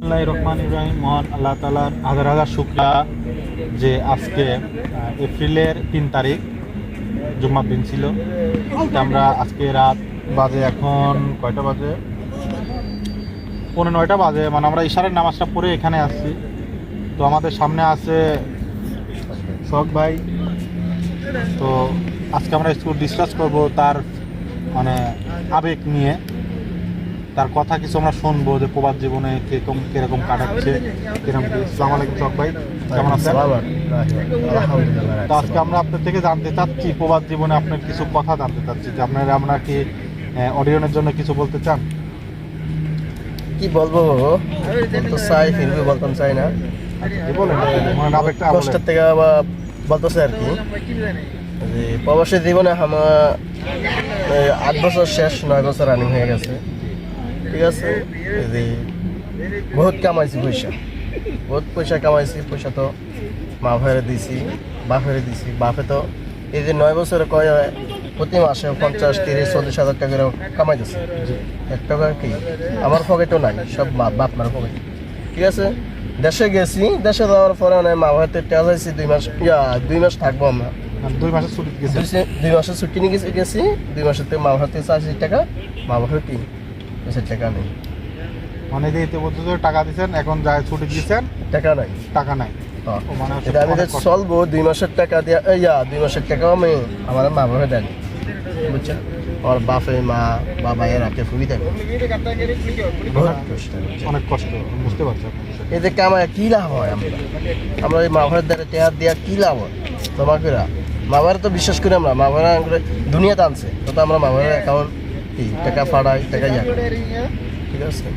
বিসমিল্লাহির রহমানির রহিম। মহান আল্লাহ তাআলার হাজার হাজার শুকরিয়া যে আজকে এপ্রিলের 3 তারিখ জুম্মার দিন ছিল। আমরা আজকে রাত বাজে এখন কয়টা বাজে, 9:15 বাজে, মানে আমরা ইশারের নামাজটা পড়ে এখানে আসছি। তো আমাদের সামনে আছে শখ ভাই। তো আজকে আমরা একটু ডিসকাস করবো তার মানে আবেগ নিয়ে, তার কথা কিছু আমরা শুনবো যে প্রবাদ জীবনে কিরকম কাটাচ্ছে, কিরকম। আসসালামু আলাইকুম শখ ভাই, কেমন আছেন? তো আজকে আমরা আপনার থেকে জানতে চাচ্ছি প্রবাদ জীবনে আপনার কিছু কথা জানতে চাচ্ছি যে আমরা কি অডিয়ন্সের জন্য কিছু বলতে চান? কি বলবো, বলতে চাই ফিরবি বলতাম চাই না, কষ্টের থেকে বলতেছে আর কি। প্রবাসী জীবনে আমার 8 বছর শেষ, 9 বছর রানিং হয়ে গেছে। ঠিক আছে, বহুত কামাইছি পয়সা, বহুত পয়সা কামাইছি। পয়সা তো মা ভাইরে দিছি, বাপেরে দিছি। বাপে তো এই যে 9 বছরে কয় প্রতি মাসে 50, 30, 40 হাজার টাকা কামাই দিচ্ছে। 1 টাকা কি আমার পকেটও নাই, সব বাপ মার পকেটে। ঠিক আছে, দেশে গেছি, দেশে যাওয়ার পরে মা ভাইতে টেল হয়েছি 2 মাস, 2 মাস থাকবো আমরা। 2 মাসের ছুটি গেছে, 2 মাসের ছুটি নিয়ে গেছি। 2 মাসের থেকে মা ভাইতে 40 টাকা, মা ভাইতে 3 টাকা নেই। মানে যে ইতিমধ্যে টাকা দিচ্ছেন, এখন যায় ছুটি দিচ্ছেন, টাকা নাই। এটা আমি চলবো 2 মাসের টাকা দিয়ে, 2 মাসের টাকাও আমি আমার মা বাবা দেন, বুঝছেন? আমার বাপে মা বাবা এরা কে খুবই দেন, অনেক কষ্ট, বুঝতে পারছি। এই যে কামায় কি লাভ হয়? আমরা এই মা বাবার দ্বারা টেয়ার দেওয়া কি লাভ হয়? তোমাকে মা বাবার তো বিশ্বাস করি আমরা, মা বাবা দুনিয়াতে আনছে, তো আমরা মা বাবার অ্যাকাউন্ট কি টাকা ফাড়াই, টাকা ঠিক আছে।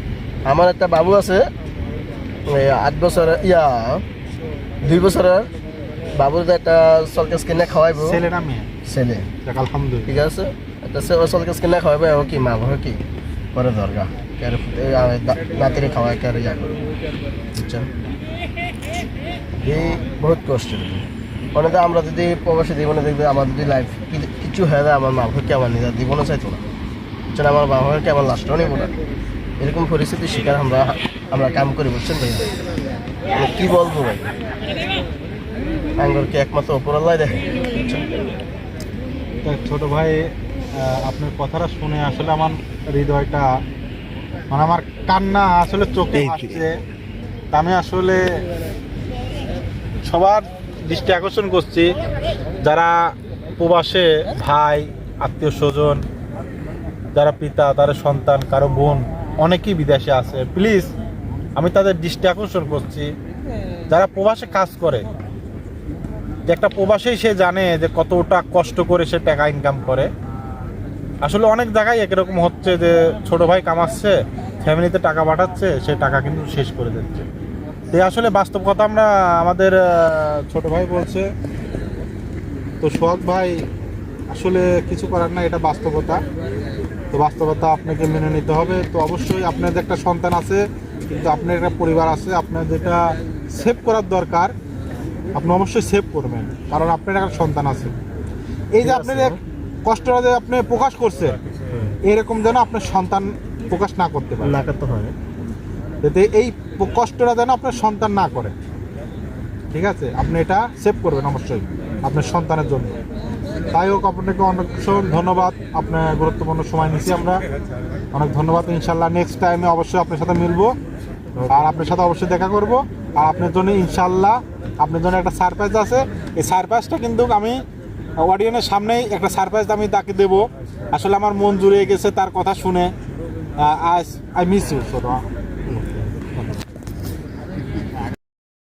আমার একটা বাবু আছে 8 বছর 2 বছরের বাবুর একটা সলকেস কিনে খাওয়াইবো, ছেলে না মেয়ে? ছেলে। আলহামদুলিল্লাহ, ঠিক আছে, একটা সলকেস কিনে খাওয়াইবো, ও কি মা বাবা কি করে দরকার, নাতিরে খাওয়াই কে বুঝছেন? এই বহুত কষ্ট। মানে আমরা যদি প্রবাসী জীবনে দেখবে, আমার যদি লাইফ কিছু হয়ে যায়, আমার মা বাবাকে আমার নিজের জীবনও চাইতো না, বুঝছেন? আমার মা বাবাকে আমার লাস্টও নেবো না। এরকম পরিস্থিতির শিকার আমরা কাম করি, বুঝছেন ভাই? আমি কি বলবো ভাই, আঙ্গরকে একমাত্র অপরাল্লাই দেখে। ছোট ভাই, আপনার কথাটা শুনে আসলে আমার হৃদয়টা, মানে আমার কান্না আসলে চোখে আসছে। আমি আসলে সবার দৃষ্টি আকর্ষণ করছি, যারা প্রবাসে ভাই, আত্মীয় স্বজন, যারা পিতা, তার সন্তান, কারো বোন অনেকেই বিদেশে আছে। প্লিজ আমি তাদের দৃষ্টি আকর্ষণ করছি, যারা প্রবাসে কাজ করে, যে একটা প্রবাসেই সে জানে যে কতটা কষ্ট করে সে টাকা ইনকাম করে। আসলে অনেক জায়গায় একরকম হচ্ছে যে ছোট ভাই কামাচ্ছে, ফ্যামিলিতে টাকা পাঠাচ্ছে, সে টাকা কিন্তু শেষ করে দিচ্ছে। তো আসলে বাস্তব কথা আমরা আমাদের ছোট ভাই বলছে। তো সোহাগ ভাই, আসলে কিছু করার না, এটা বাস্তবতা। তো বাস্তবতা আপনাকে মেনে নিতে হবে। তো অবশ্যই আপনার যে একটা সন্তান আছে, কিন্তু আপনার একটা পরিবার আছে, আপনার যেটা সেভ করার দরকার আপনি অবশ্যই সেভ করবেন, কারণ আপনার একটা সন্তান আছে। এই যে আপনার কষ্টটা যে আপনি প্রকাশ করছেন, এরকম যেন আপনার সন্তান প্রকাশ না করতে পারে, না করতে হয়, যাতে এই কষ্টটা যেন আপনার সন্তান না করে। ঠিক আছে, আপনি এটা সেভ করবেন অবশ্যই আপনার সন্তানের জন্য। তাই হোক, আপনাকে অনেক ধন্যবাদ, আপনার গুরুত্বপূর্ণ সময় নিচ্ছি আমরা, অনেক ধন্যবাদ। ইনশাল্লাহ নেক্সট টাইমে অবশ্যই আপনার সাথে মিলবো, আর আপনার সাথে অবশ্যই দেখা করব। আর আপনার জন্য ইনশাল্লাহ আপনার জন্য একটা সারপ্রাইজ আছে। এই সারপ্রাইজটা কিন্তু আমি অডিয়েন্সের সামনেই একটা সারপ্রাইজ আমি তাকে দেবো। আসলে আমার মন জুড়ে গেছে তার কথা শুনে। I miss you.